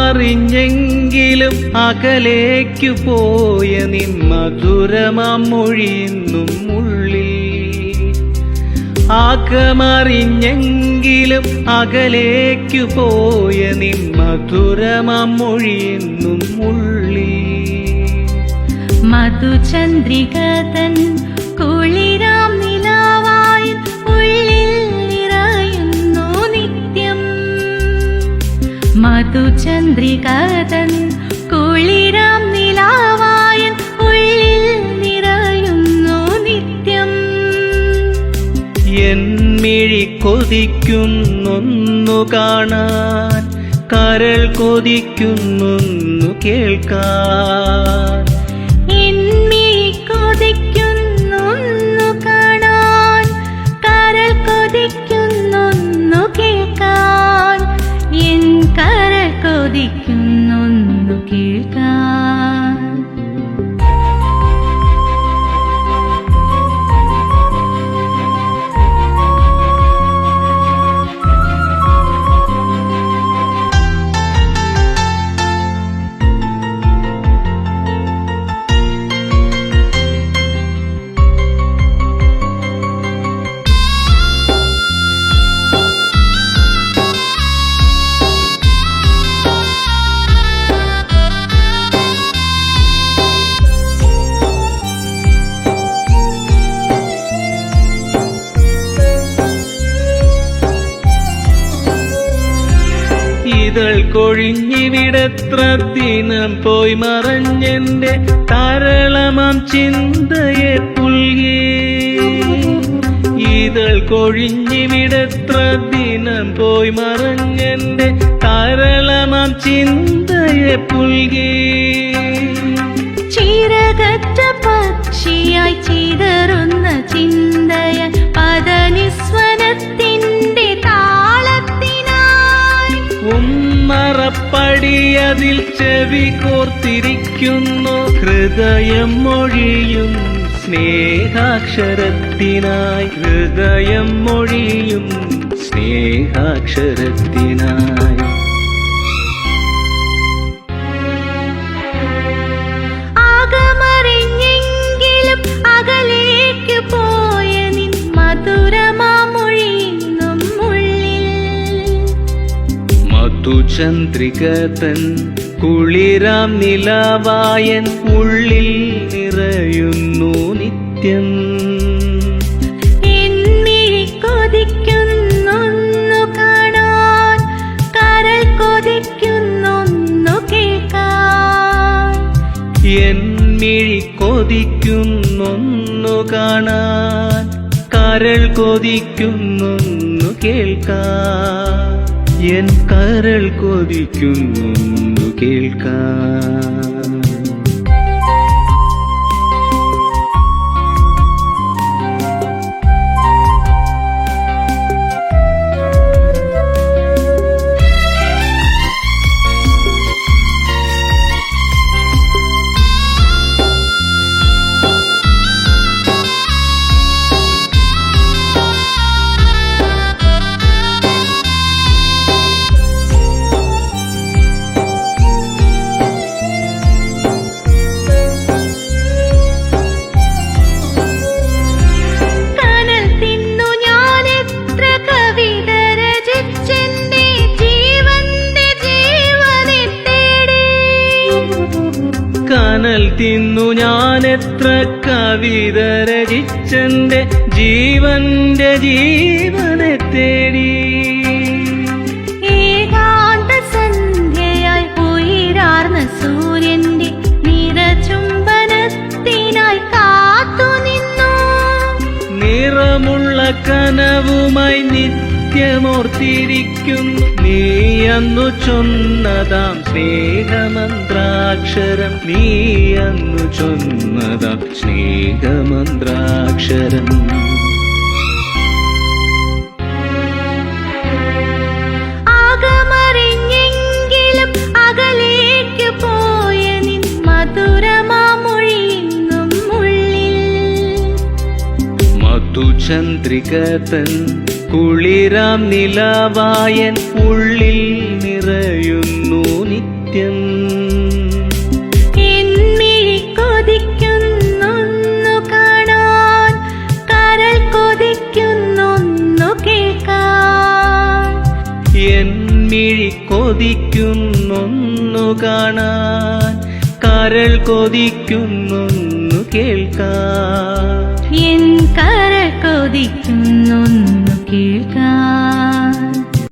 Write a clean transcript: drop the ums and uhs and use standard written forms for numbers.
ആകമറിഞ്ഞെങ്കിലും അകലേക്കു പോയ നിൻ മധുരമാം മൊഴിയെന്നും ഉള്ളിൽ. ആകമറിഞ്ഞെങ്കിലും അകലേക്കു പോയ നിൻ മധുരമാം മൊഴിയെന്നും ഉള്ളിൽ. മധുചന്ദ്രികതൻ കുളിരാം നിലാവായി ഉള്ളിൽ നിറയുന്നു നിത്യം. മധുചന്ദ്രികതൻ കുളിരാം നിലാവായി ഉള്ളിൽ നിറയുന്നു നിത്യം. എൻ മിഴി കൊതിക്കുന്നൊന്നു കാണാൻ, കരൾ കൊതിക്കുന്നൊന്നു കേൾക്കാൻ. കൊതിക്കുന്നൊന്നു കാണാൻ, കരൾ കൊതിക്കുന്നൊന്നു കേൾക്കാൻ. എൻ കരൾ കൊതിക്കുന്നൊന്നു കേൾക്കാൻ. ഇതൾ കൊഴിഞ്ഞിവിടെത്ര ദിനം പോയി മറഞ്ഞെന്റെ താരളമാം ചിന്തയെ പുൽകി. ഇതൾ കൊഴിഞ്ഞിവിടെത്ര ദിനം പോയി മറഞ്ഞെന്റെ താരളമാം ചിന്തയെ പുൽകി. ചിറകറ്റ പക്ഷിയായി ചിതറുന്ന ചിന്തയ പദനിസ്വനത്തിന്റെ താളത്തിനായി. ഉമ്മറപ്പടിയതിൽ ചെവി കോർത്തിരിക്കുന്നു ഹൃദയം മൊഴിയും സ്നേഹാക്ഷരത്തിനായി. ഹൃദയം മൊഴിയും സ്നേഹാക്ഷരത്തിനായി. ആകമറിഞ്ഞെങ്കിലും അകലേക്കു പോയ നിൻ മധുരമാമൊഴിയെന്നും ഉള്ളിൽ. മധുചന്ദ്രികതൻ കുളിരാം നിലാവായൻ ഉള്ളിൽ നിറയുന്നു നിത്യം. എന്മിഴി കൊതിക്കുന്നൊന്നു കാണാൻ, കരൾ കൊതിക്കുന്നൊന്നു കേൾക്കാൻ. എൻ മിഴി കൊതിക്കുന്നൊന്നു കാണാൻ, കരൾ കൊതിക്കുന്നൊന്നു കേൾക്കാൻ. എൻ കരൾ കൊതിക്കുന്നൊന്നു കേൾക്കാൻ. കനൽ തിന്നു ഞാനെത്ര കവിത രചിച്ചെന്റെ ജീവന്റെ ജീവനെ തേടി. ഏകാന്ത സന്ധ്യയായി ഉയരാർന്ന സൂര്യന്റെ നിറചുംബനത്തിനായി കാത്തുനിന്നു. നിറമുള്ള കനവുമായി നിത്യമോർത്തിരിക്കുന്നു നീ അന്നു ചൊന്നതാം സ്നേഹമന്ത്രാക്ഷരം. നീ അന്നു ചൊന്നതാം സ്നേഹമന്ത്രാക്ഷരം. ആകമറിഞ്ഞെങ്കിലും അകലേക്കു പോയ നിൻ മധുരമാമൊഴിയെന്നും ഉള്ളിൽ. മധുചന്ദ്രികതൻ കുളിരാം നിലാവായൻ ഉള്ളിൽ നിറയുന്നു നിത്യം. മിഴി കൊതിക്കുന്നൊന്നു കാണാൻ, കരൾ കൊതിക്കുന്നൊന്നു കേൾക്കാൻ. എൻ കരൾ കൊതിക്കുന്നൊന്നു കേൾക്കാൻ.